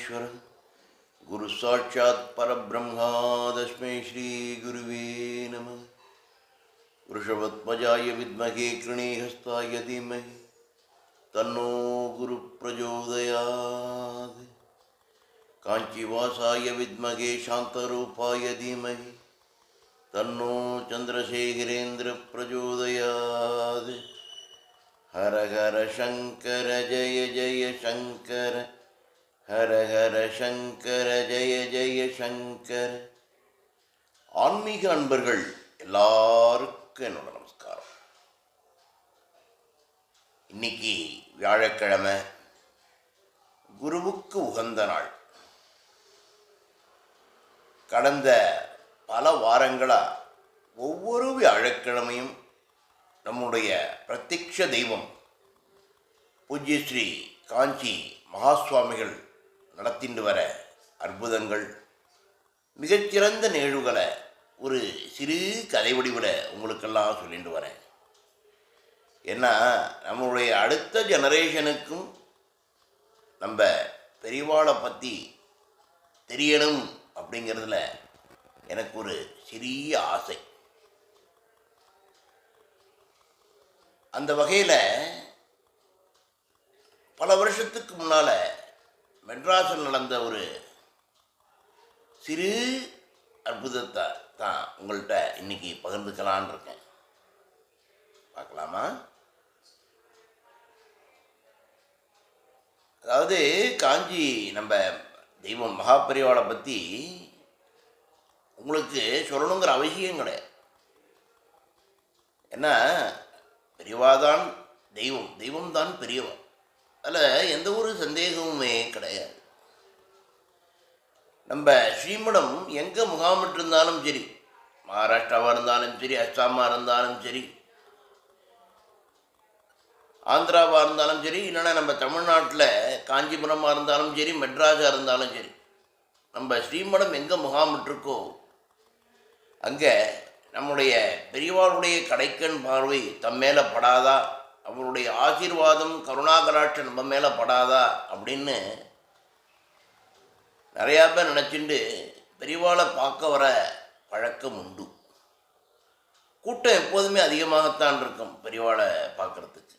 परमेश्वर गुरु साक्षात् परब्रह्मा तस्मै श्री गुरुवे नमः। वृषभध्वजाय विद्महे कृणीहस्ताय धीमहि तन्नो गुरु प्रचोदयात्। काञ्चीवासाय विद्महे शान्तरूपाय धीमहि तन्नो चन्द्रशेखरेन्द्र प्रचोदयात्। हर हर शंकर जय जय शंकर, हर हर शंकर जय जय शंकर. ஆன்மீக அன்பர்கள் எல்லாருக்கும் என்னோட நமஸ்காரம். இன்னைக்கு வியாழக்கிழமை, குருவுக்கு உகந்த நாள். கடந்த பல வாரங்களாக ஒவ்வொரு வியாழக்கிழமையும் நம்முடைய பிரத்யக்ஷ தெய்வம் பூஜ்ய ஸ்ரீ காஞ்சி மகாஸ்வாமிகள் நடத்திட்டு வர அற்புதங்கள், மிகச்சிறந்த நிகழ்வுகளை ஒரு சிறு கதை வடிவில் உங்களுக்கெல்லாம் சொல்லிட்டு வரேன். ஏன்னா நம்மளுடைய அடுத்த ஜெனரேஷனுக்கும் நம்ம பெரியவாளை பற்றி தெரியணும் அப்படிங்கிறதுல எனக்கு ஒரு சிறிய ஆசை. அந்த வகையில் பல வருஷத்துக்கு முன்னால் மெட்ராஸில் நடந்த ஒரு சிறு அற்புதத்தை தான் உங்கள்கிட்ட இன்றைக்கி பகிர்ந்துக்கலான் இருக்கேன். பார்க்கலாமா? அதாவது காஞ்சி நம்ம தெய்வம் மகாபெரிவாளை பற்றி உங்களுக்கு சொல்லணுங்கிற அவசியம் கிடையாது. ஏன்னா பெரியவாதான் தெய்வம், தெய்வம்தான் பெரியவா. அதில் எந்த ஒரு சந்தேகமுமே கிடையாது. நம்ம ஸ்ரீமடம் எங்கே முகாமிட்டிருந்தாலும் சரி, மகாராஷ்டிராவாக இருந்தாலும் சரி, அஸ்ஸாமாக இருந்தாலும் சரி, ஆந்திராவாக இருந்தாலும் சரி, இல்லைன்னா நம்ம தமிழ்நாட்டில் காஞ்சிபுரமாக இருந்தாலும் சரி, மெட்ராஸாக இருந்தாலும் சரி, நம்ம ஸ்ரீமடம் எங்கே முகாமிட்டிருக்கோ அங்கே நம்முடைய பெரியவாளுடைய கடைக்கண் பார்வை தம் மேலே படாதா, அவருடைய ஆசீர்வாதம் கருணாகராட்சம் நம்ம மேலே படாதா அப்படின்னு நிறையா பேர் நினச்சிண்டு பெரியவாளை பார்க்க வர பழக்கம் உண்டு. கூட்டம் எப்போதுமே அதிகமாகத்தான் இருக்கும் பெரியவாளை பார்க்குறதுக்கு.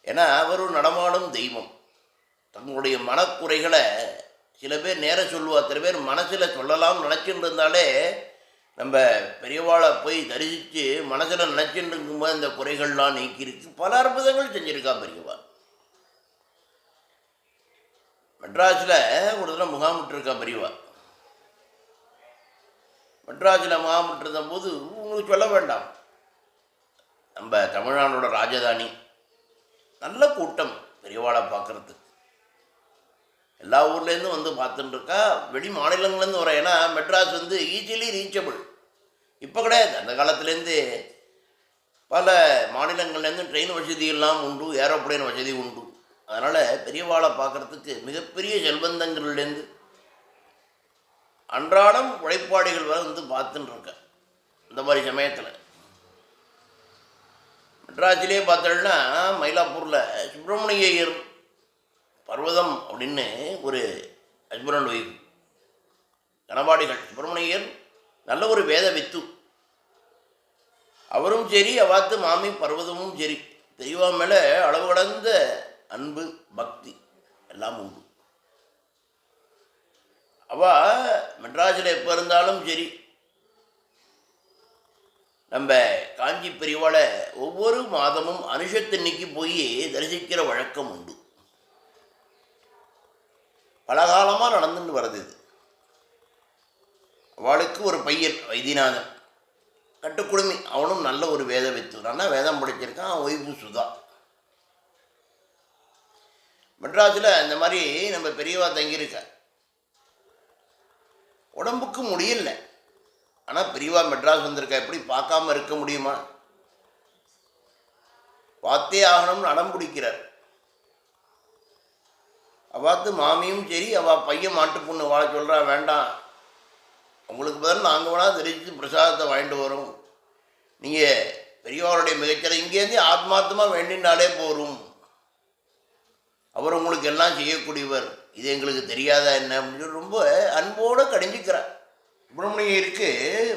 ஏன்னா அவர் ஒரு நடமாடும் தெய்வம். தங்களுடைய மனக்குறைகளை சில பேர் நேர சொல்லுவா, சில பேர் மனசில் சொல்லலாம் நினச்சிட்டு இருந்தாலே நம்ம பெரியவாளை போய் தரிசித்து மனசில் நினச்சிட்டு இருக்கும்போது இந்த குறைகள்லாம் நீக்கியிருக்கு. பல அற்புதங்கள் செஞ்சுருக்கா பெரியவா. மெட்ராஸில் ஒரு தடவை முகாமிட்டிருக்கா பெரியவா. மெட்ராஸில் முகாமிட்டிருந்த போது உங்களுக்கு சொல்ல வேண்டாம், நம்ம தமிழ்நாடோட ராஜதானி, நல்ல கூட்டம் பெரியவாளை பார்க்குறதுக்கு. எல்லா ஊர்லேருந்து வந்து பார்த்துட்டுருக்கா, வெளி மாநிலங்கள்லேருந்து வர. ஏன்னா மெட்ராஸ் வந்து ஈஸிலி ரீச்சபிள். இப்போ கிடையாது, அந்த காலத்துலேருந்து பல மாநிலங்கள்லேருந்து ட்ரெயின் வசதியெல்லாம் உண்டு, ஏரோப்ளேன் வசதி உண்டு. அதனால் பெரியவாளை பார்க்குறதுக்கு மிகப்பெரிய செல்வந்தங்கள்லேருந்து அன்றாடம் உழைப்பாளிகள் வர வந்து பார்த்துட்டுருக்க. இந்த மாதிரி சமயத்தில் மெட்ராஸிலே பார்த்தோன்னா மயிலாப்பூரில் சுப்பிரமணியர் பர்வதம் அப்படின்னு ஒரு ஹஸ்பண்ட் ஒய்ஃப் கனபாடிகள். சுப்பிரமணியர் நல்ல ஒரு வேத வித்து. அவரும் சரி, அவாத்து மாமி பர்வதமும் சரி, தெய்வா மேலே அளவு கடந்த அன்பு பக்தி எல்லாம் உண்டு. அவள் மெட்ராஸில் எப்போ இருந்தாலும் சரி, நம்ம காஞ்சி பெரியவாளை ஒவ்வொரு மாதமும் அனுஷத்தன்னைக்கு போய் தரிசிக்கிற வழக்கம் உண்டு. பலகாலமாக நடந்துட்டு வருது இது. அவளுக்கு ஒரு பையன் வைத்தியநாதன், கட்டுக்குடுமி. அவனும் நல்ல ஒரு வேத வித்து, நல்லா வேதம் படிச்சிருக்கான். ஒய்ஃபு சுதா. மெட்ராஸில் இந்த மாதிரி நம்ம பெரியவா தங்கியிருக்க. உடம்புக்கு முடியல, ஆனால் பெரியவா மெட்ராஸ் வந்திருக்கா. எப்படி பார்க்காம இருக்க முடியுமா? பார்த்தே ஆகணும்னு அடம் பிடிக்கிறார். அவாத்து மாமியும் சரி, அவள் பையன் மாட்டு பொண்ணு வாழ சொல்கிறா, வேண்டாம், உங்களுக்கு பதில் நாங்கள் வேணா தெரிவித்து பிரசாதத்தை வாங்கிட்டு வரோம், நீங்கள் பெரியவாளுடைய மிகச்சிற இங்கேருந்து ஆத்மார்த்தமாக வேண்டினாலே போகும் அவர் உங்களுக்கு எல்லாம் செய்யக்கூடியவர், இது எங்களுக்கு தெரியாதா என்ன அப்படின்னு சொல்லி ரொம்ப அன்போடு கடிஞ்சிக்கிறார். சுப்பிரமணியருக்கு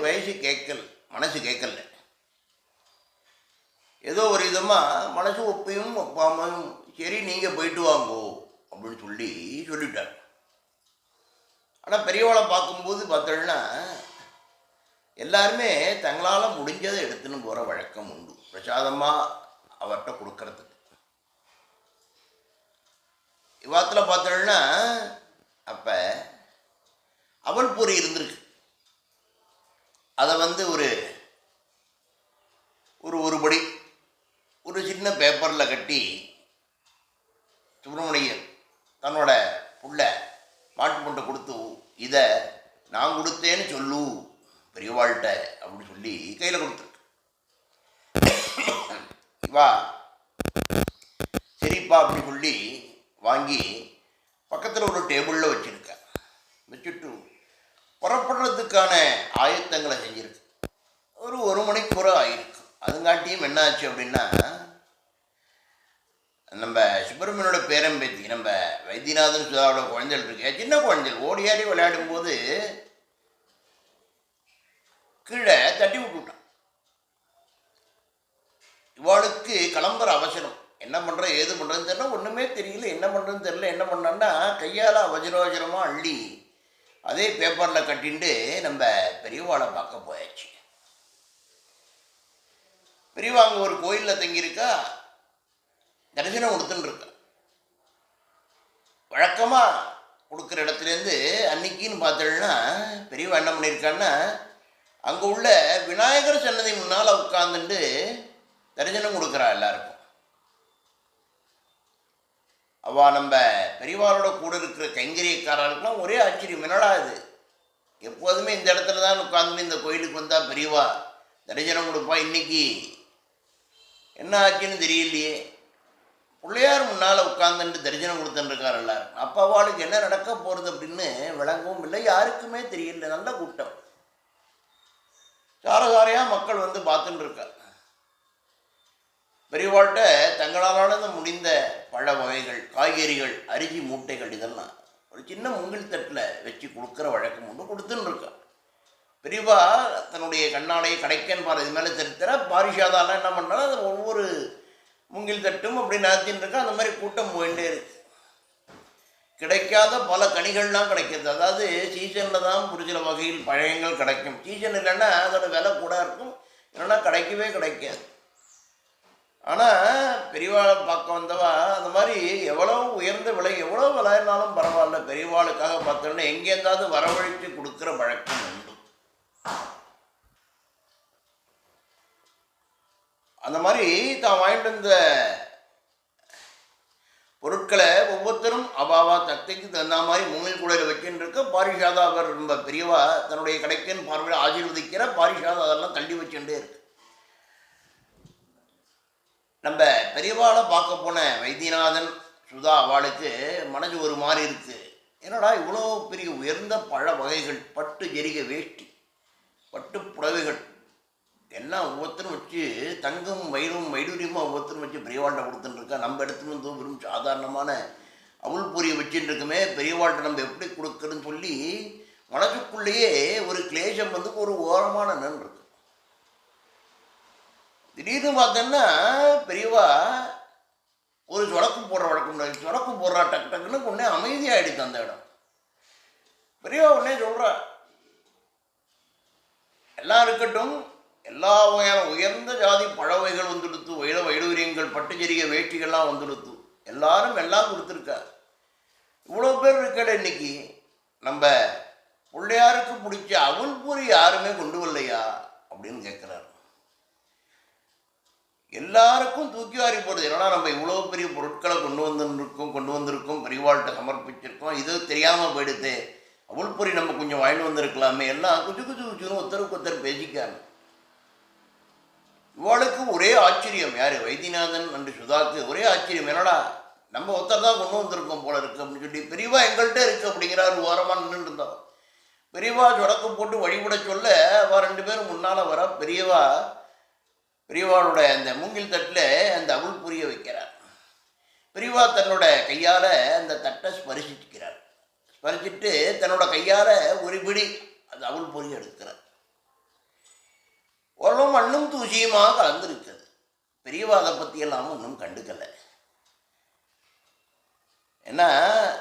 வயசு கேட்கல, மனசு கேட்கல. ஏதோ ஒரு விதமாக மனசு ஒப்பையும் ஒப்பாமையும் சரி நீங்கள் போயிட்டு வாங்கோ அப்படின்னு சொல்லிட்டார். ஆனால் பெரியவளை பார்க்கும்போது பார்த்தோன்னா எல்லாருமே தங்களால் முடிஞ்சதை எடுத்துன்னு போகிற வழக்கம் உண்டு, பிரசாதமாக அவர்கிட்ட கொடுக்கறதுக்கு. இவாத்தில் பார்த்தோன்னா அப்போ அவல் பொறி இருந்திருக்கு. அதை ஒரு படி ஒரு சின்ன பேப்பரில் கட்டி சுப்பிரமணியன் தன்னோட புள்ள மாட்டு பொண்டை கொடுத்து, இதை நான் கொடுத்தேன்னு சொல்லு பெரியவாள்கிட்ட அப்படின்னு சொல்லி கையில் கொடுத்துருக்கு. வா சரிப்பா அப்படி சொல்லி வாங்கி பக்கத்தில் ஒரு டேபிளில் வச்சுருக்கேன். வச்சுட்டு புறப்படுறதுக்கான ஆயத்தங்களை செஞ்சுருக்கு. ஒரு மணிக்கூட ஆகிருக்கு. அதுங்காட்டியும் என்னாச்சு அப்படின்னா, நம்ம சுப்பிரமணியோட பேரம்பேத்தி நம்ம வைத்தியநாதன் சுதாவோட குழந்தைகள் இருக்கு, சின்ன குழந்தைகள் ஓடியாடி விளையாடும்போது கீழே தட்டி விட்டுவிட்டான். இவாளுக்கு கிளம்புற அவசரம், என்ன பண்ணுற ஏது பண்ணுறதுன்னு தெரியல, ஒன்றுமே தெரியல, என்ன பண்ணுறதுன்னு தெரியல. என்ன பண்ணான்னா கையால் அவசரமாக அள்ளி அதே பேப்பரில் கட்டின்ட்டு நம்ம பெரியவாளை பார்க்க போயாச்சு. பெரியவா அங்கே ஒரு கோயிலில் தங்கியிருக்கா, தரிசனம் கொடுத்துட்டுருக்கா. வழக்கமாக கொடுக்குற இடத்துலேருந்து அன்னைக்கின்னு பார்த்தோன்னா பெரியவா என்ன பண்ணியிருக்கான்னா, அங்கே உள்ள விநாயகர் சன்னதி முன்னால் உட்காந்துட்டு தரிசனம் கொடுக்குறா எல்லாருக்கும். அவள் நம்ம பெரியவாளோட கூட இருக்கிற கைங்கரியக்காரர்களுக்கெல்லாம் ஒரே ஆச்சரியம், என்னடா இது எப்போதுமே இந்த இடத்துல தான் உட்காந்து இந்த கோயிலுக்கு வந்தால் பெரியவா தரிசனம் கொடுப்பா, இன்னைக்கு என்ன ஆச்சுன்னு தெரியலையே, பிள்ளையார் முன்னால் உட்காந்துட்டு தரிசனம் கொடுத்துருக்கார் எல்லாரும். அப்போ அவளுக்கு என்ன நடக்க போகிறது அப்படின்னு விளங்கவும் இல்லை, யாருக்குமே தெரியல. நல்ல கூட்டம், சாரசாரையாக மக்கள் பார்த்துட்டு இருக்கார். பெரியவாள்கிட்ட தங்களால் முடிந்த பழ வகைகள், காய்கறிகள், அரிசி மூட்டைகள் இதெல்லாம் ஒரு சின்ன மூங்கில் தட்டில் வச்சு கொடுக்குற வழக்கம் உண்டு, கொடுத்துன்னு இருக்கா. பெரியவா தன்னுடைய கண்ணாடையை கடைக்கன் பாரு இது மேலே தருத்தர பாரிஷாதாலாம் என்ன பண்ணாலும் அது ஒவ்வொரு மூங்கில் தட்டும் அப்படி நடத்தின்னு இருக்கா. அந்த மாதிரி கூட்டம் போயிட்டே இருக்கு. கிடைக்காத பல கனிகள்லாம் கிடைக்கிறது. அதாவது சீசனில் தான் ஒரு சில வகையில் பழங்கள் கிடைக்கும். சீசன் இல்லைன்னா அதோட விலை கூட இருக்கும், இல்லைன்னா கிடைக்கவே கிடைக்காது. ஆனால் பெரியவாளை பார்க்க வந்தவா அந்த மாதிரி எவ்வளோ உயர்ந்த விலை, எவ்வளோ விலைனாலும் பரவாயில்ல, பெரியவாளுக்காக பார்த்தோன்னா எங்கேருந்தாவது வரவழைத்து கொடுக்குற பழக்கம் உண்டு. அந்த மாதிரி தான் வாங்கிட்டு வந்த பொருட்களை ஒவ்வொருத்தரும் அபாவா தக்தைக்கு தகுந்த மாதிரி மூங்கில் கூடையில் வச்சுன்னு இருக்க. பாரிஷாதா அவர் ரொம்ப பெரியவா தன்னுடைய கடைக்குன்னு பார்வையில் ஆசீர்வதிக்கிற பாரிஷாதா அதெல்லாம் தள்ளி வச்சுட்டே இருக்கு. நம்ம பெரியவாளை பார்க்க போன வைத்தியநாதன் சுதா அவளுக்கு மனது ஒரு மாதிரி இருக்குது. என்னடா இவ்வளோ பெரிய உயர்ந்த பழ வகைகள், பட்டு ஜெரிகை வேஷ்டி, பட்டு புடவைகள் எல்லாம் ஒவ்வொருத்தரும் வச்சு தங்கம் வைடூரியமாக ஒவ்வொருத்தரும் வச்சு பெரியவாள்கிட்ட கொடுத்துட்டு இருக்கா. நம்ம எடுத்துன்னு வந்து வெறும் சாதாரணமான அவுள் பொரியை வச்சுட்டு இருக்குமே, பெரியவாள்கிட்ட நம்ம எப்படி கொடுக்குறதுன்னு சொல்லி மனசுக்குள்ளேயே ஒரு கிளேசம் ஒரு ஓரமான நன் இருக்கு. திடீர்னு பார்த்தோன்னா பெரியவா ஒரு சொடக்கம் போடுற வழக்கம், சொடக்கம் போடுறா டக்கு டக்குன்னு உடனே அமைதியாகிடுச்சு அந்த இடம். பெரியவா உடனே சொல்கிறா, எல்லாம் இருக்கட்டும், எல்லா வகையான உயர்ந்த ஜாதி பழவைகள் வந்துடுத்து, வைடூரியங்கள், பட்டுச்செரிகை வேட்டிகள்லாம் வந்துடுத்து, எல்லாரும் எல்லாம் கொடுத்துருக்கா. இவ்வளோ பேர் இருக்கல, இன்னைக்கு நம்ம பிள்ளையாருக்கு பிடிச்ச அவல் பூரி யாருமே கொண்டு வரலையா அப்படின்னு கேட்குறாரு. எல்லாருக்கும் தூக்கி வாரி போடுது. என்னன்னா நம்ம இவ்வளோ பெரிய பொருட்களை கொண்டு வந்திருக்கோம் பெரியவாள்கிட்ட சமர்ப்பிச்சிருக்கோம், இது தெரியாமல் போயிடுது, அவள் பொறி நம்ம கொஞ்சம் வாங்கி வந்திருக்கலாமே, எல்லாம் குச்சுன்னு ஒருத்தருக்கு ஒருத்தர் பேசிக்காங்க. இவளுக்கு ஒரே ஆச்சரியம், யார் வைத்தியநாதன் அன்று சுதாக்கு ஒரே ஆச்சரியம், என்னடா நம்ம ஒருத்தர் தான் கொண்டு வந்திருக்கோம் போல இருக்கு அப்படின்னு சொல்லி. பெரியவா எங்கள்கிட்ட இருக்குது அப்படிங்கிறார். ஒரு வாரமாக நின்று இருந்தோம். பெரியவா சொடக்கம் போட்டு வழிபட சொல்ல அவள் 2 பேரும் முன்னால் வர. பெரியவாளோட அந்த மூங்கில் தட்டில் அந்த அவுள் புரிய வைக்கிறார். பெரியவா தன்னோட கையால் அந்த தட்டை ஸ்பரிசிக்கிறார். ஸ்பரிச்சிட்டு தன்னோட கையால் ஒரு பிடி அது அவள் பொறி எடுக்கிறார். ஓரளவு மண்ணும் தூசியுமாக கலந்துருக்குது. பெரியவா அதை பற்றியெல்லாம் ஒன்றும் கண்டுக்கலை. ஏன்னா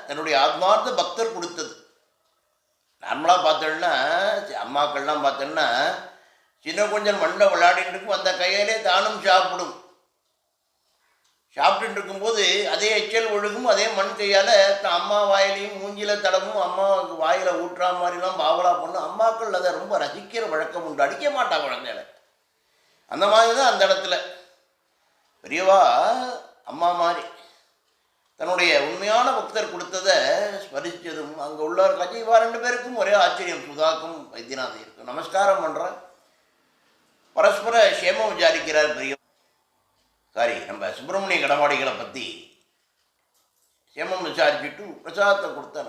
தன்னுடைய ஆத்மார்த்த பக்தர் கொடுத்தது. நார்மலாக பார்த்தோன்னா அம்மாக்கள்லாம் பார்த்தோன்னா சின்ன கொஞ்சம் மண்ணில் விளையாடிட்டு இருக்கும், அந்த கையிலே தானும் சாப்பிடும். சாப்பிட்டு இருக்கும்போது அதே எச்சல் ஒழுகும், அதே மண் கையால் அம்மா வாயிலையும் மூஞ்சியில் தடமும், அம்மா வாயில் ஊட்டுறா மாதிரிலாம் பாவலா பண்ணும். அம்மாக்கள் அதை ரொம்ப ரசிக்கிற வழக்கம் உண்டு. அடிக்க மாட்டாங்க குழந்தைகளை. அந்த மாதிரி தான் அந்த இடத்துல பெரியவா அம்மா மாதிரி தன்னுடைய உண்மையான பக்தர் கொடுத்ததை ஸ்மரித்ததும் அங்கே உள்ளவர் கஜைவா 2 பேருக்கும் ஒரே ஆச்சரியம். சுதாக்கும் வைத்தியநாதன் இருக்கும். நமஸ்காரம் பண்ணுறார், பரஸ்பர சேமம் விசாரிக்கிறார். பெரிய நம்ம சுப்பிரமணிய கடமாடிகளை பற்றி சேமம் விசாரிச்சுட்டு பிரசாதத்தை கொடுத்தா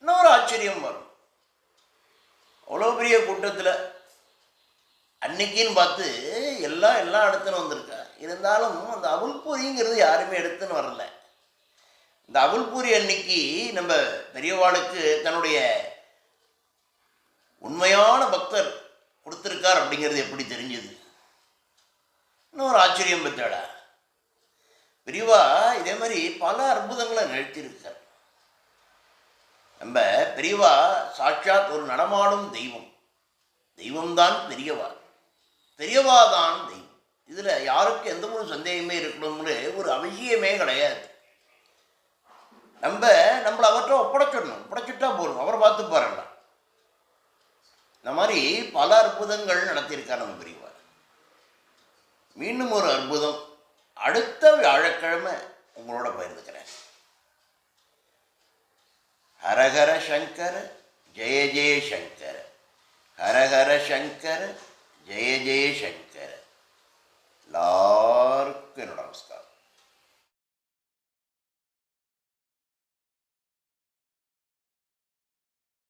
இன்னொரு ஆச்சரியம் வரும். அவ்வளோ பெரிய கூட்டத்தில் அன்னைக்குன்னு பார்த்து எல்லாம் எடுத்துன்னு வந்திருக்கா. இருந்தாலும் அந்த அவுள்பூரிங்கிறது யாருமே எடுத்துன்னு வரல. இந்த அவுள்பூரி அன்னைக்கு நம்ம பெரியவாளுக்கு தன்னுடைய உண்மையான பக்தர் கொடுத்துருக்கார் அப்படிங்கிறது எப்படி தெரிஞ்சது? இன்னொரு ஆச்சரியம் பெற்றாடா. பெரியவா இதே மாதிரி பல அற்புதங்களை நிகழ்த்தியிருக்கார். நம்ம பெரியவா சாட்சாத் ஒரு நடமாடும் தெய்வம். தெய்வம்தான் பெரியவா, பெரியவா தான் தெய்வம். இதில் யாருக்கும் எந்த ஒரு சந்தேகமே இருக்கணும்னு ஒரு அவசியமே கிடையாது. நம்மளை அவற்றை ஒப்படைச்சிடணும். ஒப்படைச்சிட்டா போதும், அவரை பார்த்து பாருங்க. இந்த மாதிரி பல அற்புதங்கள் நடத்தியிருக்கார் நம்ம பெரியவா. மீண்டும் ஒரு அற்புதம் அடுத்த வியாழக்கிழமை உங்களோட பகிர்ந்துக்கிறேன். ஹரஹர சங்கர ஜெய ஜெய சங்கர, ஹரஹர சங்கர ஜெய ஜெய சங்கர.